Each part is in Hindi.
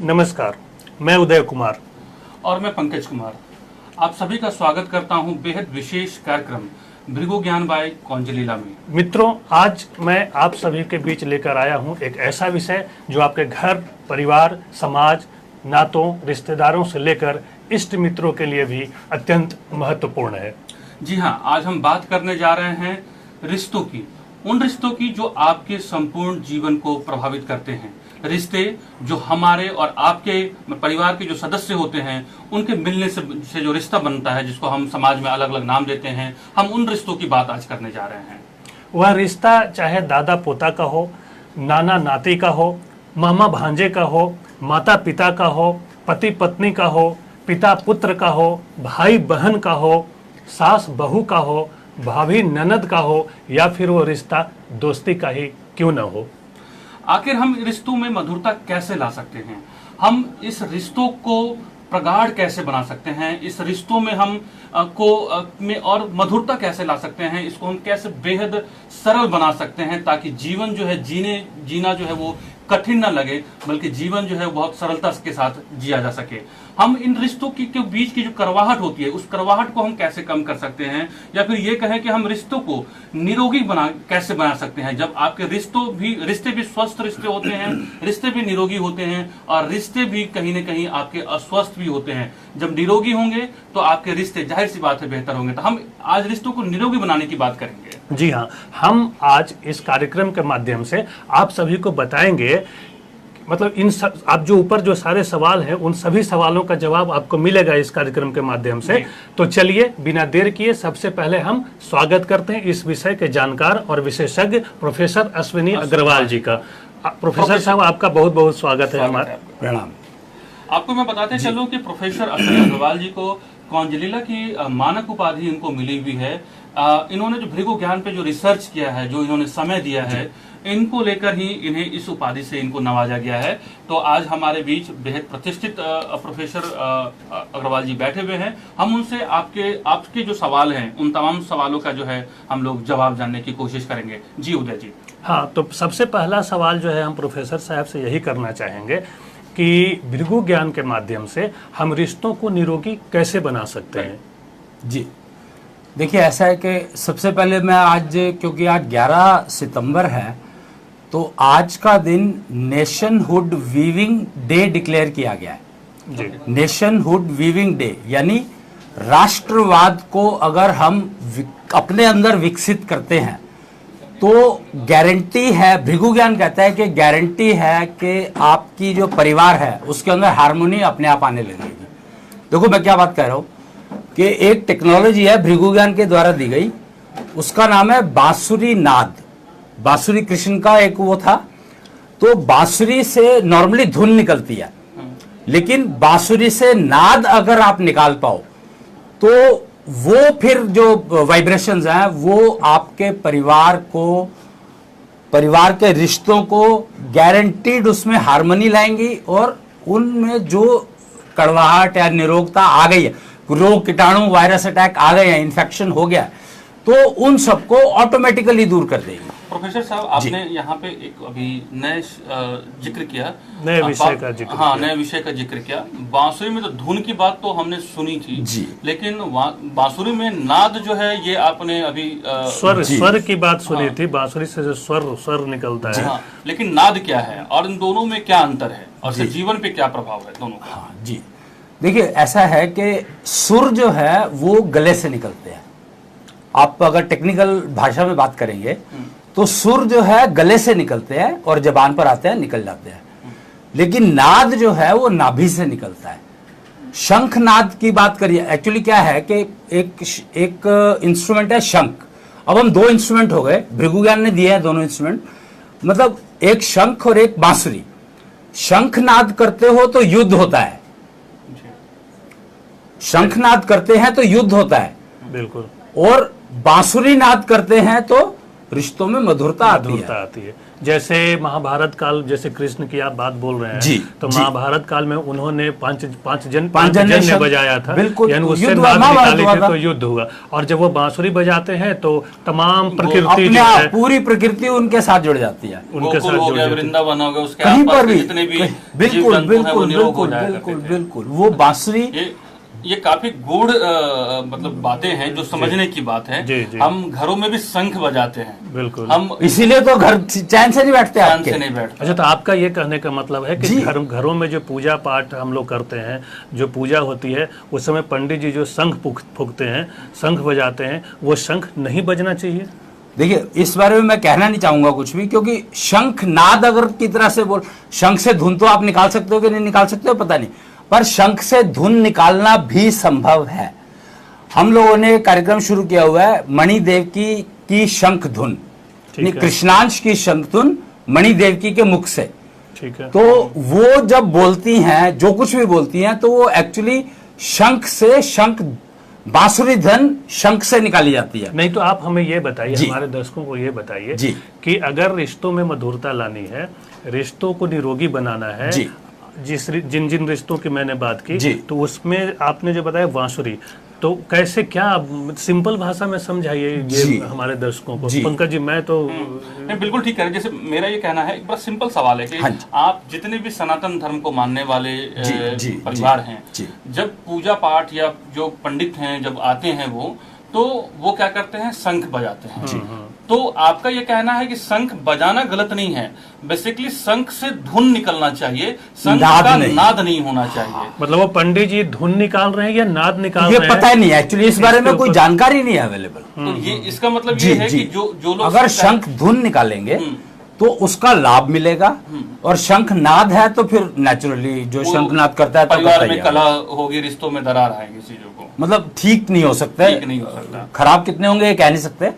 नमस्कार, मैं उदय कुमार और मैं पंकज कुमार। आप सभी का स्वागत करता हूं बेहद विशेष कार्यक्रम भृगु ज्ञान बाय कौंजलीला में। मित्रों, आज मैं आप सभी के बीच लेकर आया हूं एक ऐसा विषय जो आपके घर, परिवार, समाज, नातों, रिश्तेदारों से लेकर इष्ट मित्रों के लिए भी अत्यंत महत्वपूर्ण है। जी हाँ, आज हम बात करने जा रहे हैं रिश्तों की, उन रिश्तों की जो आपके संपूर्ण जीवन को प्रभावित करते हैं। रिश्ते जो हमारे और आपके परिवार के जो सदस्य होते हैं उनके मिलने से जो रिश्ता बनता है, जिसको हम समाज में अलग अलग नाम देते हैं, हम उन रिश्तों की बात आज करने जा रहे हैं। वह रिश्ता चाहे दादा पोता का हो, नाना नाती का हो, मामा भांजे का हो, माता पिता का हो, पति पत्नी का हो, पिता पुत्र का हो, भाई बहन का हो, सास बहू का हो, भाभी ननद का हो, या फिर वो रिश्ता दोस्ती का ही क्यों न हो। आखिर हम रिश्तों में मधुरता कैसे ला सकते हैं? हम इस रिश्तों को प्रगाढ़ कैसे बना सकते हैं? इस रिश्तों में हम में और मधुरता कैसे ला सकते हैं? इसको हम कैसे बेहद सरल बना सकते हैं ताकि जीवन जो है जीना जो है वो कठिन न लगे, बल्कि जीवन जो है बहुत सरलता के साथ जिया जा सके। हम इन रिश्तों के बीच की जो करवाहट होती है, उस करवाहट को हम कैसे कम कर सकते हैं, या फिर ये कहें कि हम रिश्तों को निरोगी कैसे बना सकते हैं। जब आपके रिश्ते भी स्वस्थ रिश्ते होते हैं, रिश्ते भी निरोगी होते हैं, और रिश्ते भी कहीं न कहीं आपके अस्वस्थ भी होते हैं। जब निरोगी होंगे तो आपके रिश्ते जाहिर सी बात है बेहतर होंगे। तो हम आज रिश्तों को निरोगी बनाने की बात करेंगे। जी हाँ, हम आज इस कार्यक्रम के माध्यम से आप सभी को बताएंगे, मतलब आप जो ऊपर जो सारे सवाल हैं उन सभी सवालों का जवाब आपको मिलेगा इस कार्यक्रम के माध्यम से। तो चलिए बिना देर किए सबसे पहले हम स्वागत करते हैं इस विषय के जानकार और विशेषज्ञ प्रोफेसर अश्विनी अग्रवाल जी का। प्रोफेसर साहब, आपका बहुत बहुत स्वागत है। हमारा प्रणाम। आपको मैं बताते चलूं कि प्रोफेसर अश्विनी अग्रवाल जी को कौंजलीला की मानक उपाधि इनको मिली हुई है। इन्होंने जो भृगु ज्ञान पे जो रिसर्च किया है, जो इन्होंने समय दिया है, इनको लेकर ही इन्हें इस उपाधि से इनको नवाजा गया है। तो आज हमारे बीच बेहद प्रतिष्ठित प्रोफेसर अग्रवाल जी बैठे हुए हैं। हम उनसे आपके जो सवाल हैं उन तमाम सवालों का जो है हम लोग जवाब जानने की कोशिश करेंगे। जी उदय जी। हाँ, तो सबसे पहला सवाल जो है हम प्रोफेसर साहब से यही करना चाहेंगे कि भृगु ज्ञान के माध्यम से हम रिश्तों को निरोगी कैसे बना सकते हैं। जी देखिए, ऐसा है कि सबसे पहले मैं आज, क्योंकि आज 11 सितंबर है, तो आज का दिन नेशनहुड वीविंग डे डिक्लेयर किया गया है। जी। नेशनहुड वीविंग डे यानी राष्ट्रवाद को अगर हम अपने अंदर विकसित करते हैं तो गारंटी है, भृगु ज्ञान कहता है कि गारंटी है कि आपकी जो परिवार है उसके अंदर हार्मोनी अपने आप आने लगेगी। देखो मैं क्या बात कह रहा हूं कि एक टेक्नोलॉजी है भृगु ज्ञान के द्वारा दी गई, उसका नाम है बांसुरी नाद। बांसुरी कृष्ण का एक वो था। तो बांसुरी से नॉर्मली धुन निकलती है, लेकिन बांसुरी से नाद अगर आप निकाल पाओ तो वो फिर जो वाइब्रेशंस हैं वो आपके परिवार के रिश्तों को गारंटीड उसमें हार्मनी लाएंगी, और उनमें जो कड़वाहट या निरोगता आ गई है, रोग कीटाणु वायरस अटैक आ गए हैं, इन्फेक्शन हो गया, तो उन सबको ऑटोमेटिकली दूर कर देगी। प्रोफेसर साहब, आपने यहाँ पे एक अभी नए जिक्र किया, नए विषय का जिक्र। हाँ, नए विषय का जिक्र किया। बांसुरी में तो धुन की बात तो हमने सुनी थी जी, लेकिन बांसुरी में नाद जो है ये आपने अभी स्वर की बात सुनी थी। बांसुरी से जो स्वर निकलता है। हाँ, लेकिन नाद क्या है और इन दोनों में क्या अंतर है और जीवन पे क्या प्रभाव है दोनों का? हाँ जी, देखिए ऐसा है कि सुर जो है वो गले से निकलते हैं। आप अगर टेक्निकल भाषा में बात करेंगे तो सुर जो है गले से निकलते हैं और जबान पर आते हैं, निकल जाते हैं। लेकिन नाद जो है वो नाभि से निकलता है। शंख नाद की बात करिए, एक्चुअली क्या है कि एक इंस्ट्रूमेंट है शंख। अब हम दो इंस्ट्रूमेंट हो गए, भृगु ज्ञान ने दिए हैं दोनों इंस्ट्रूमेंट, मतलब एक शंख और एक बांसुरी। शंख नाद करते हो तो युद्ध होता है, शंखनाद करते हैं तो युद्ध होता है, बिल्कुल, और बांसुरी नाद करते हैं तो रिश्तों में मधुरता आती है। जैसे महाभारत काल, जैसे कृष्ण की आप बात बोल रहे हैं, जी, तो जी। महाभारत काल में उन्होंने पांच जन जन शब्द बजाया था, बिल्कुल, यानी उससे युद्ध नाद महाभारत निकाली हुआ थी था। तो युद्ध हुआ। और जब वो बांसुरी बजाते हैं तो तमाम प्रकृति अपने जो आप है पूरी प्रकृति उनके साथ जुड़ जाती है, उनके गोकुल साथ हो जुड़ गया, जाती है। वृंदावन हो गया, उसके कहीं आसपास पर के भी जितने भी बिल्कुल जीव जंतु हैं वो बिल्कुल निरोग हो बिल्कुल जाया बिल्कुल करते थे। बिल्कुल वो बांसुरी। ये काफी गूढ़ मतलब बातें हैं जो समझने की बात है। जी, जी। हम घरों में भी शंख बजाते हैं, बिल्कुल। हम इसीलिए तो घर चैन से नहीं बैठते ध्यान आपके। से नहीं बैठते। अच्छा, तो आपका ये कहने का मतलब है कि जी। घरों में जो पूजा पाठ हम लोग करते हैं, जो पूजा होती है, उस समय पंडित जी जो शंख फूंकते हैं, शंख बजाते हैं, वो शंख नहीं बजना चाहिए? देखिए, इस बारे में मैं कहना नहीं चाहूंगा कुछ भी, क्योंकि शंख नाद अगर की तरह से बोल, शंख से धुन तो आप निकाल सकते हो कि नहीं निकाल सकते हो पता नहीं, पर शंख से धुन निकालना भी संभव है। हम लोगों ने एक कार्यक्रम शुरू किया हुआ है मणिदेव की शंख धुन, ठीक है। कृष्णांश की शंख धुन मणिदेवकी के मुख से। ठीक है। तो वो जब बोलती हैं, जो कुछ भी बोलती हैं, तो वो एक्चुअली शंख से, शंख बांसुरी धन शंख से निकाली जाती है। नहीं तो आप हमें ये बताइए, जी। हमारे दर्शकों को ये बताइए जी। कि अगर रिश्तों में मधुरता लानी है, रिश्तों को निरोगी बनाना है, जी। जिन जिन रिश्तों की मैंने बात की, जी। तो उसमें आपने जो बताया बांसुरी, तो कैसे, क्या सिंपल भाषा में समझाइए जी। ये हमारे दर्शकों को। जी। पंकज जी, मैं तो नहीं, बिल्कुल ठीक है। जैसे मेरा ये कहना है, एक बड़ा सिंपल सवाल है कि हाँ जी। आप जितने भी सनातन धर्म को मानने वाले जी, जी, परिवार जी, हैं, जी। जब पूजा पाठ या जो पंडित हैं जब आते हैं वो क्या करते हैं, शंख बजाते हैं। तो आपका ये कहना है कि शंख बजाना गलत नहीं है, बेसिकली शंख से धुन निकलना चाहिए, शंख का नाद नहीं होना चाहिए। मतलब वो पंडित जी धुन निकाल रहे हैं या नाद निकाल ये रहे हैं? पता ही नहीं है एक्चुअली, इस बारे में कोई जानकारी नहीं है अवेलेबल। तो ये इसका मतलब जी, ये है जी। कि जो लोग अगर शंख धुन निकालेंगे तो उसका लाभ मिलेगा, और शंख नाद है तो फिर नेचुरली जो शंख नाद करता है तो परिवार करता ही में है। कला होगी, रिश्तों में दरार आएगी, चीजों को मतलब ठीक नहीं हो सकता, ठीक नहीं हो सकता। खराब कितने होंगे ये कह नहीं सकते,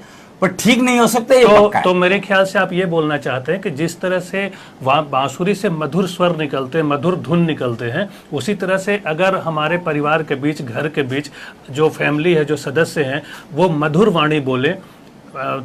पर ठीक नहीं हो सकते ये पक्का है। तो मेरे ख्याल से आप ये बोलना चाहते हैं कि जिस तरह से वहाँ बांसुरी से मधुर स्वर निकलते हैं, मधुर धुन निकलते हैं, उसी तरह से अगर हमारे परिवार के बीच, घर के बीच जो फैमिली है, जो सदस्य हैं, वो मधुर वाणी बोले,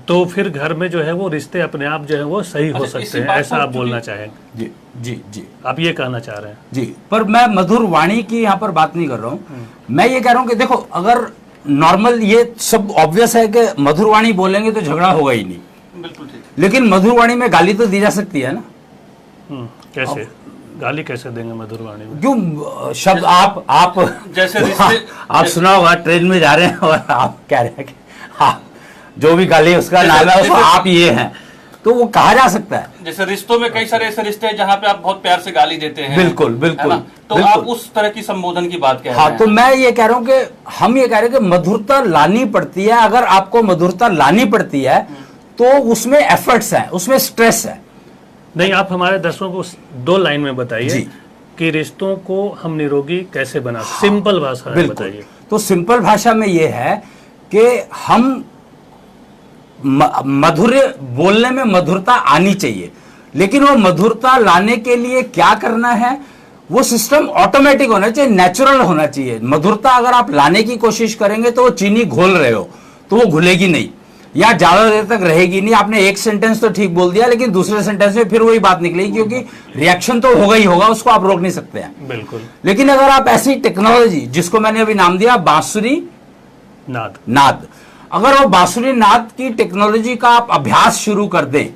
तो फिर घर में जो है वो रिश्ते अपने आप जो है वो सही हो अच्छा, सकते इसी हैं, बात ऐसा को आप बोलना चाहेंगे? जी जी जी आप ये कहना चाह रहे हैं? जी, पर मैं मधुर वाणी की यहाँ पर बात नहीं कर रहा हूँ। मैं ये कह रहा हूँ कि देखो, अगर नॉर्मल ये सब ऑब्वियस है कि मधुर वाणी बोलेंगे तो झगड़ा होगा ही नहीं, बिल्कुल ठीक। लेकिन मधुर वाणी में गाली तो दी जा सकती है ना। कैसे गाली कैसे देंगे मधुर वाणी में? क्यों शब्द आप जैसे रिश्ते आप सुना होगा, ट्रेन में जा रहे हैं और आप कह रहे हैं कि हाँ, जो भी गाली उसका नाम है उसको आप ये हैं, तो वो कहा जा सकता है। जैसे रिश्तों में कई सारे ऐसे रिश्ते हैं जहाँ पे आप बहुत प्यार से गाली देते हैं, बिल्कुल, बिल्कुल, है ना? तो बिल्कुल। आप उस तरह की संबोधन की बात कह रहे हाँ, हैं। तो मैं ये कह रहा हूँ कि हम ये कह रहे हैं कि मधुरता लानी पड़ती है। अगर आपको मधुरता लानी पड़ती है तो उसमें एफर्ट्स हैं, उसमें स्ट्रेस है। नहीं, आप हमारे दर्शकों को 2 लाइन में जी। बताइए कि रिश्तों को हम निरोगी कैसे बना, सिंपल भाषा में बिल्कुल। बताइए। तो सिंपल भाषा में ये है कि हम मधुर बोलने में मधुरता आनी चाहिए, लेकिन वो मधुरता लाने के लिए क्या करना है, वो सिस्टम ऑटोमेटिक होना चाहिए, नेचुरल होना चाहिए। मधुरता अगर आप लाने की कोशिश करेंगे तो वो चीनी घोल रहे हो तो वो घुलेगी नहीं, या ज्यादा देर तक रहेगी नहीं। आपने एक सेंटेंस तो ठीक बोल दिया, लेकिन दूसरे सेंटेंस में फिर वही बात निकलेगी, क्योंकि रिएक्शन तो होगा ही होगा, उसको आप रोक नहीं सकते हैं। बिल्कुल। लेकिन अगर आप ऐसी टेक्नोलॉजी, जिसको मैंने अभी नाम दिया बांसुरी नाद, अगर वो बांसुरी नाद की टेक्नोलॉजी का आप अभ्यास शुरू कर दें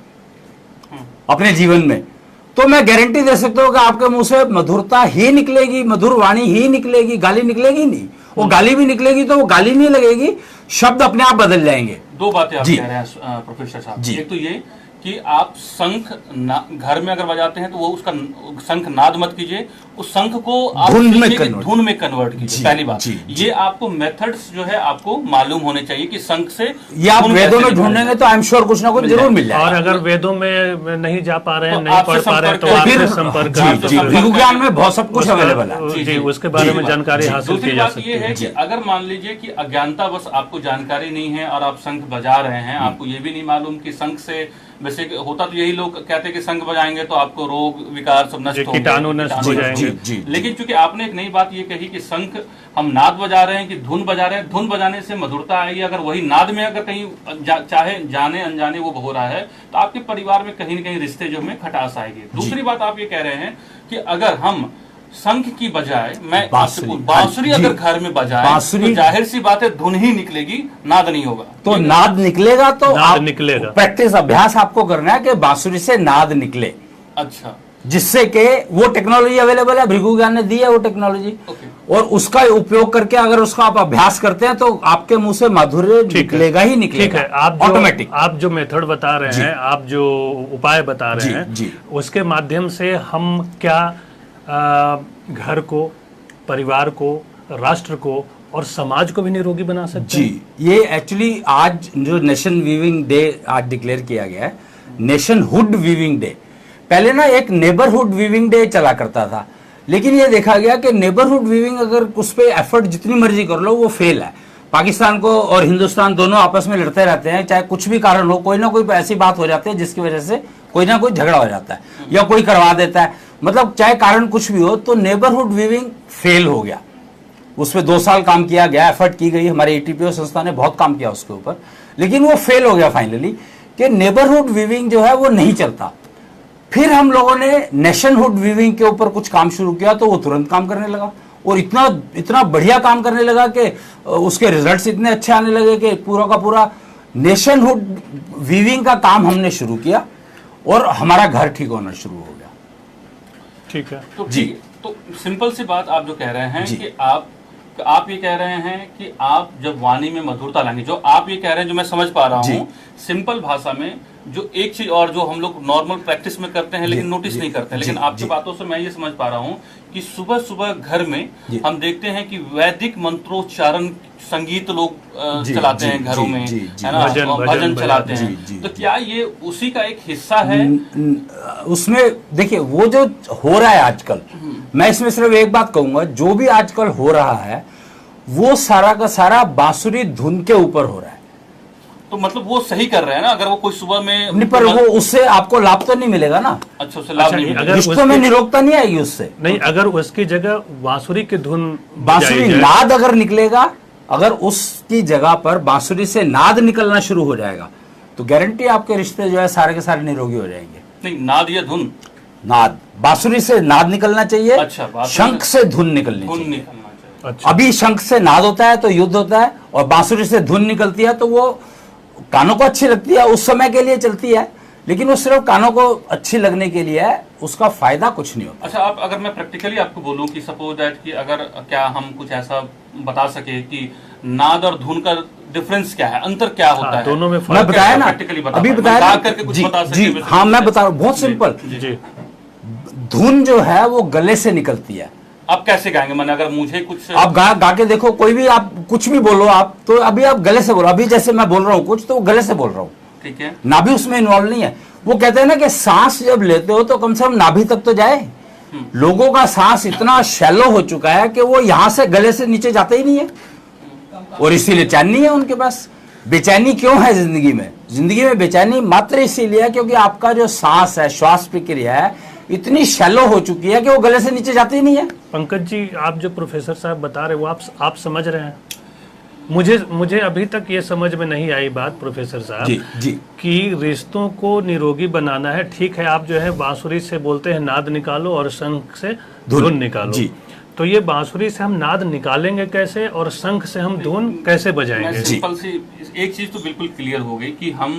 अपने जीवन में, तो मैं गारंटी दे सकता हूं कि आपके मुंह से मधुरता ही निकलेगी, मधुर वाणी ही निकलेगी, गाली निकलेगी नहीं। वो गाली भी निकलेगी तो वो गाली नहीं लगेगी, शब्द अपने आप बदल जाएंगे। 2 बातें आप जी। कह रहे हैं प्रोफेसर साहब। जी। एक तो ये कि आप शंख घर में अगर बजाते हैं तो वो उसका शंख नाद मत कीजिए, उस शंख को आप धुन में कीजिए कि convert। धुन में कन्वर्ट कीजिए। जी, पहली बात जी, ये आपको मेथड्स जो है आपको मालूम होने चाहिए कि शंख से ये आप धुन वेदों कैसे में ढूंढेंगे तो आई एम श्योर कुछ ना कुछ मिल जरूर जाएगा। मिल जाएगा। और अगर वेदों में नहीं जा पा रहे हैं, तो नहीं आपसे पढ़ पा रहे हैं, तो संपर्क आपसे फिर संपर्क जी, करें। जी, भृगु ज्ञान में बहुत सब कुछ अवेलेबल है। जी, जी, उसके बारे में जी, जानकारी जी। हासिल दूसरी की जा बात सकती ये है। है कि अगर मान लीजिए कि अज्ञानता बस आपको जानकारी नहीं है और आप शंख बजा रहे हैं, आपको ये भी नहीं मालूम कि शंख से वैसे होता तो यही, लोग कहते हैं कि शंख बजाएंगे तो आपको रोग विकार सब नष्ट होंगे, कीटाणु नष्ट हो जाएंगे। जी। लेकिन चूंकि आपने एक नई बात ये कही कि शंख हम नाद बजा रहे हैं कि धुन बजा रहे हैं, धुन बजाने से मधुरता आएगी, अगर वही नाद में अगर कहीं चाहे जाने अनजाने वो हो रहा है तो आपके परिवार में कहीं न कहीं रिश्ते जो में खटास आएगी। दूसरी बात आप ये कह रहे हैं कि अगर हम शंख की बजाय मैं बांसुरी अगर घर में बजाए तो जाहिर सी बात है धुन ही निकलेगी, नाद नहीं होगा। तो नाद निकलेगा तो नाद निकलेगा। प्रैक्टिस अभ्यास आपको करना है कि बांसुरी से नाद निकले। अच्छा, जिससे कि वो टेक्नोलॉजी अवेलेबल है, भृगु ज्ञान ने दी है वो टेक्नोलॉजी, और उसका उपयोग करके अगर उसका आप अभ्यास करते हैं तो आपके मुंह से माधुर्य निकलेगा ही निकलेगा। ठीक है, ऑटोमेटिक। आप जो मेथड बता रहे हैं, आप जो उपाय बता रहे हैं, उसके माध्यम से हम क्या घर को, परिवार को, राष्ट्र को और समाज को भी निरोगी बना सकते हैं? जी, ये एक्चुअली आज जो नेशन वीविंग डे आज डिक्लेयर किया गया है, नेशनहुड वीविंग डे। पहले ना एक नेबरहुड वीविंग डे चला करता था, लेकिन ये देखा गया कि नेबरहुड वीविंग अगर उस पर एफर्ट जितनी मर्जी कर लो वो फेल है। पाकिस्तान को और हिंदुस्तान दोनों आपस में लड़ते रहते हैं, चाहे कुछ भी कारण हो, कोई ना कोई ऐसी बात हो जाती है जिसकी वजह से कोई ना कोई झगड़ा हो जाता है या कोई करवा देता है, मतलब चाहे कारण कुछ भी हो। तो नेबरहुड वीविंग फेल हो गया, उस पर 2 साल काम किया गया, एफर्ट की गई, हमारे ETPO संस्था ने बहुत काम किया उसके ऊपर, लेकिन वो फेल हो गया फाइनली कि नेबरहुड वीविंग जो है वो नहीं चलता। फिर हम लोगों ने नेशनहुड वीविंग के ऊपर कुछ काम शुरू किया तो वो तुरंत काम करने लगा, और इतना बढ़िया काम करने लगा कि उसके रिजल्ट्स इतने अच्छे आने लगे कि पूरा का पूरा नेशनहुड वीविंग का काम हमने शुरू किया और हमारा घर ठीक होना शुरू हो गया। ठीक है, तो जी, तो सिंपल सी बात आप जो कह रहे हैं कि आप ये कह रहे हैं कि आप जब वाणी में मधुरता लाएंगे, जो आप ये कह रहे हैं, जो मैं समझ पा रहा हूँ सिंपल भाषा में, जो एक चीज और जो हम लोग नॉर्मल प्रैक्टिस में करते हैं लेकिन नोटिस नहीं करते हैं, लेकिन आपकी बातों से मैं ये समझ पा रहा हूँ कि सुबह सुबह घर में हम देखते हैं कि वैदिक मंत्रोच्चारण संगीत लोग चलाते हैं घरों में, है ना, भजन चलाते हैं। तो क्या ये उसी का एक हिस्सा है? उसमें देखिए वो जो हो रहा है आजकल, मैं इसमें सिर्फ एक बात कहूंगा, जो भी आजकल हो रहा है वो सारा का सारा बांसुरी धुन के ऊपर हो रहा है। तो मतलब वो सही कर रहे हैं ना, अगर वो कोई सुबह में नहीं, पर वो उससे आपको लाभ तो नहीं मिलेगा ना। अच्छा, उससे लाभ नहीं मिलेगा, रिश्तों में निरोगता नहीं आएगी उससे। नहीं, अगर उसकी जगह बांसुरी की धुन, बांसुरी नाद अगर निकलेगा, अगर उसकी जगह पर बांसुरी से नाद निकलना शुरू हो जाएगा तो गारंटी आपके रिश्ते जो है सारे के सारे निरोगी हो जाएंगे। नहीं, नाद या धुन? नाद, बांसुरी से नाद निकलना चाहिए। अच्छा, शंख से धुन निकलनी धुन चाहिए। निकलना चाहिए। अच्छा। अभी शंख से नाद होता है तो युद्ध होता है, और बांसुरी से धुन निकलती है तो वो कानों को अच्छी लगती है, उस समय के लिए चलती है, लेकिन वो सिर्फ कानों को अच्छी लगने के लिए है, उसका फायदा कुछ नहीं होता। अच्छा, आप अगर मैं प्रैक्टिकली आपको बोलूं कि सपोज दैट कि अगर क्या हम कुछ ऐसा बता सके कि नाद और धुन का डिफरेंस क्या है, अंतर क्या होता है? दोनों में मैं बताया ना, प्रैक्टिकली बता, अभी बताया ना, करके कुछ जी, बता जी, सके? हाँ मैं बता रहा हूँ, बहुत सिंपल। जी, धुन जो है वो गले से निकलती है। आप कैसे गाएंगे? मैंने अगर मुझे कुछ आप गा के देखो, कोई भी आप कुछ भी बोलो, आप तो अभी आप गले से बोलो, अभी जैसे मैं बोल रहा हूँ कुछ तो वो गले से बोल रहा हूँ, ठीक है, नाभि उसमें इन्वॉल्व नहीं है। वो कहते हैं ना कि सांस जब लेते हो तो कम से कम नाभि तक तो जाए। लोगों का सांस इतना शैलो हो चुका है कि वो यहां से गले से नीचे जाता ही नहीं है, और इसीलिए चैनी है उनके पास। बेचैनी क्यों है जिंदगी में? जिंदगी में बेचैनी मात्र इसीलिए है क्योंकि आपका जो सांस है, श्वास प्रक्रिया है, इतनी शैलो हो चुकी है कि वो गले से नीचे जाती ही नहीं है। पंकज जी, आप जो प्रोफेसर साहब बता रहे हो, आप समझ रहे हैं? मुझे अभी तक ये समझ में नहीं आई बात प्रोफेसर साहब जी कि रिश्तों को निरोगी बनाना है। ठीक है, आप जो है बांसुरी से बोलते हैं नाद निकालो और शंख से धुन निकालो जी। तो ये बांसुरी से हम नाद निकालेंगे कैसे और शंख से हम धुन कैसे बजाएंगे? सिंपल सी एक चीज तो बिल्कुल क्लियर हो गई कि हम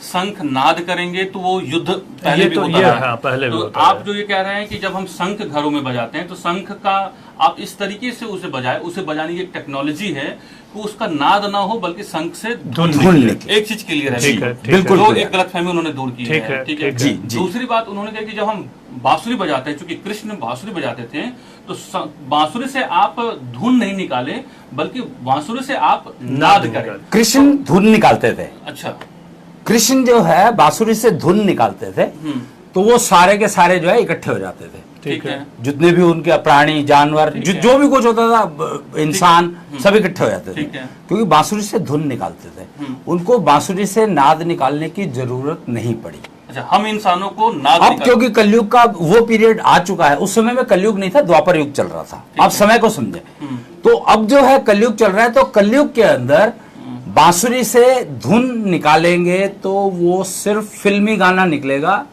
शंख नाद करेंगे तो वो युद्ध पहले भी होता है। हाँ, पहले भी होता आप जो ये कह रहे हैं कि जब हम शंख घरों में बजाते हैं तो शंख का आप इस तरीके से उसे बजाए, उसे बजाने की एक टेक्नोलॉजी है कि उसका नाद ना हो बल्कि शंख से धुन निकले। एक चीज क्लियर है, बिल्कुल। जो एक गलतफहमी उन्होंने दूर की है, ठीक है। जी। दूसरी बात उन्होंने कहा कि जब हम बांसुरी बजाते हैं, चूंकि कृष्ण बांसुरी बजाते थे, तो बांसुरी से आप धुन नहीं निकाले बल्कि बांसुरी से आप नाद करें। कृष्ण धुन निकालते थे। अच्छा, कृष्ण जो है बांसुरी से धुन निकालते थे तो वो सारे के सारे जो है इकट्ठे हो जाते थे। ठीक है। जितने भी उनके प्राणी जानवर जो भी कुछ होता था, इंसान सब इकट्ठे हो जाते थे, ठीक है। क्योंकि बांसुरी से धुन निकालते थे। उनको बांसुरी से नाद निकालने की जरूरत नहीं पड़ी। अच्छा, हम इंसानों को नाद अब निकाल- क्योंकि कलयुग का वो पीरियड आ चुका है, उस समय में कलयुग नहीं था, द्वापर युग चल रहा था। आप समय को समझे। तो अब जो है कलयुग चल रहा है, तो कलयुग के अंदर बांसुरी से धुन निकालेंगे तो वो सिर्फ फिल्मी गाना निकलेगा,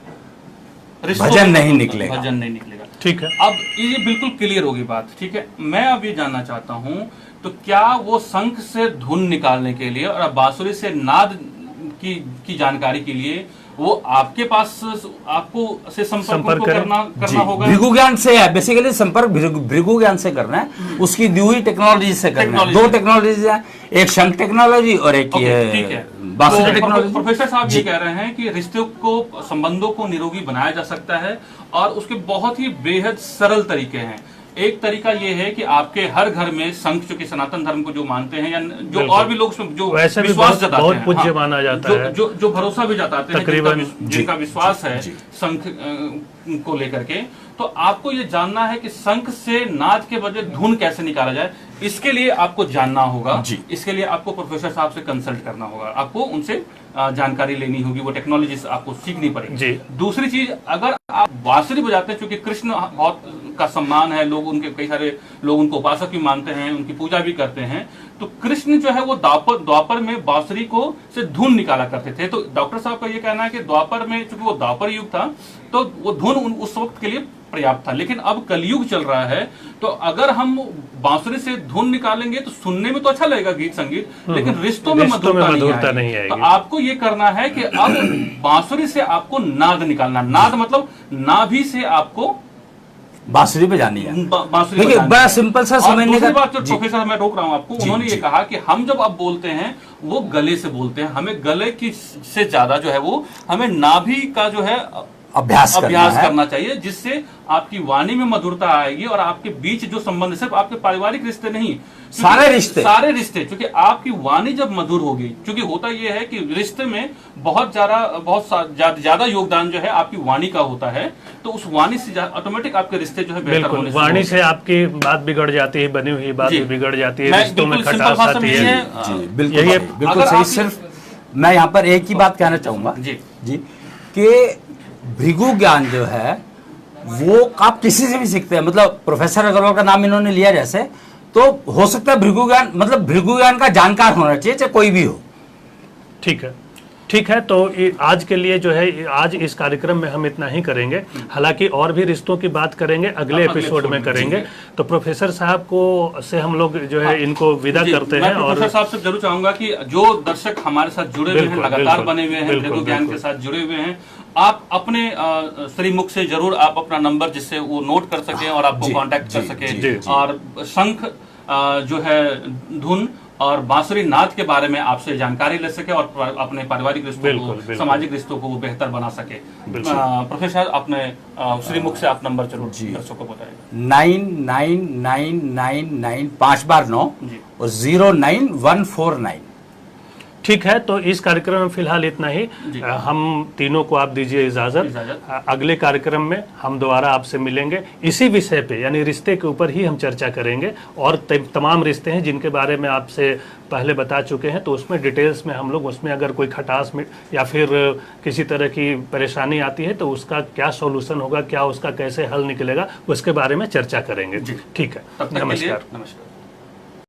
रिश्तों भजन में नहीं निकलेगा। भजन नहीं निकलेगा। ठीक है। अब ये बिल्कुल क्लियर होगी बात, ठीक है। मैं अब ये जानना चाहता हूं, तो क्या वो शंख से धुन निकालने के लिए और बांसुरी से नाद की जानकारी के लिए वो आपके पास आपको से संपर्क उनको करना होगा? भृगु ज्ञान से है, बेसिकली संपर्क भृगु ज्ञान से करना है, उसकी दी हुई टेक्नोलॉजी से करना है। दो टेक्नोलॉजीज है, एक शंख टेक्नोलॉजी और एक ठीक है। बांसुरी तो टेक्नोलॉजी। प्रोफेसर साहब ये कह रहे हैं कि रिश्तों को, संबंधों को निरोगी बनाया जा सकता है और उसके बहुत ही बेहद सरल तरीके हैं। एक तरीका ये है कि आपके हर घर में शंख, जो कि सनातन धर्म को जो मानते हैं या जो और भी लोग जो वैसे भी विश्वास जताते बहुत हैं, पूज्य हाँ, माना जाता है, जो भरोसा भी जताते हैं, तकरीबन जिनका विश्वास है शंख को लेकर के, तो आपको ये जानना है कि शंख से नाद के बजाय धुन कैसे निकाला जाए। इसके लिए आपको जानना होगा, इसके लिए आपको प्रोफेसर साहब से कंसल्ट करना होगा, आपको उनसे जानकारी लेनी होगी, वो टेक्नोलॉजी आपको सीखनी पड़ेगी। दूसरी चीज, अगर आप बांसुरी बजाते हैं, क्योंकि कृष्ण बहुत का सम्मान है, लोग उनके, कई सारे लोग उनको उपासक भी मानते हैं, उनकी पूजा भी करते हैं, तो कृष्ण जो है वो द्वापर में बांसुरी को से धुन निकाला करते थे। तो डॉक्टर साहब का ये कहना है कि द्वापर में, चूंकि वो द्वापर युग था, तो वो धुन उस वक्त के लिए पर्याप्त था। लेकिन अब कलयुग चल रहा है, तो अगर हम बांसुरी से धुन निकालेंगे तो सुनने में तो अच्छा लगेगा गीत संगीत, लेकिन रिश्तों में मधुरता नहीं आएगी। तो आपको ये करना है कि अब बांसुरी से आपको नाद निकालना, नाद मतलब नाभि से आपको बांसुरी बजानी है। बांसुरी देखिए, बड़ा सिंपल सा समझने का। बात, जो प्रोफेसर, मैं रोक रहा हूं आपको, उन्होंने ये कहा कि हम जब अब बोलते हैं वो गले से बोलते हैं, हमें गले की से ज्यादा जो है वो हमें नाभि का जो है अभ्यास करना चाहिए, जिससे आपकी वाणी में मधुरता आएगी और आपके बीच जो संबंध, सिर्फ आपके पारिवारिक रिश्ते नहीं, सारे रिश्ते, क्योंकि आपकी वाणी जब मधुर होगी, क्योंकि होता यह है कि रिश्ते में बहुत ज्यादा योगदान जो है आपकी वाणी का होता है, तो उस वाणी से ऑटोमेटिक आपके रिश्ते जो है बेहतर होने वाणी से आपकी बात बिगड़ जाती है, बनी हुई बात बिगड़ जाती है, रिश्तों में खटास आती है। बिल्कुल सही। सिर्फ मैं यहाँ पर एक ही बात कहना चाहूंगा जी कि भृगु ज्ञान जो है वो आप किसी से भी सीखते हैं। मतलब प्रोफेसर अग्रवाल का नाम इन्होंने लिया जैसे, तो हो सकता है भृगु ज्ञान, मतलब भृगु ज्ञान का जानकार होना चाहिए, चाहे कोई भी हो। ठीक है, ठीक है। तो आज के लिए जो है, आज इस कार्यक्रम में हम इतना ही करेंगे। हालांकि और भी रिश्तों की बात करेंगे, अगले एपिसोड में करेंगे। तो प्रोफेसर साहब को से हम लोग जो है इनको विदा करते हैं। और प्रोफेसर साहब से जरूर चाहूंगा कि जो दर्शक हमारे साथ जुड़े हुए हैं, लगातार बने हुए हैं, भृगु ज्ञान के साथ जुड़े हुए हैं, आप अपने श्रीमुख से जरूर आप अपना नंबर, जिससे वो नोट कर सके और आपको कांटेक्ट कर सके, और शंख जो है धुन और बांसुरी नाद के बारे में आपसे जानकारी ले सके और अपने पारिवारिक रिश्तों को, सामाजिक रिश्तों को बेहतर बना सके। प्रोफेसर, अपने श्रीमुख से आप नंबर जरूर दर्शकों को बताएं। 999999 5 बार 9 और 09149। ठीक है। तो इस कार्यक्रम में फिलहाल इतना ही। हम तीनों को आप दीजिए इजाजत। अगले कार्यक्रम में हम दोबारा आपसे मिलेंगे, इसी विषय पे, यानी रिश्ते के ऊपर ही हम चर्चा करेंगे। और तमाम रिश्ते हैं जिनके बारे में आपसे पहले बता चुके हैं, तो उसमें डिटेल्स में हम लोग, उसमें अगर कोई खटास में या फिर किसी तरह की परेशानी आती है तो उसका क्या सॉल्यूशन होगा, क्या उसका कैसे हल निकलेगा, उसके बारे में चर्चा करेंगे। ठीक है, नमस्कार।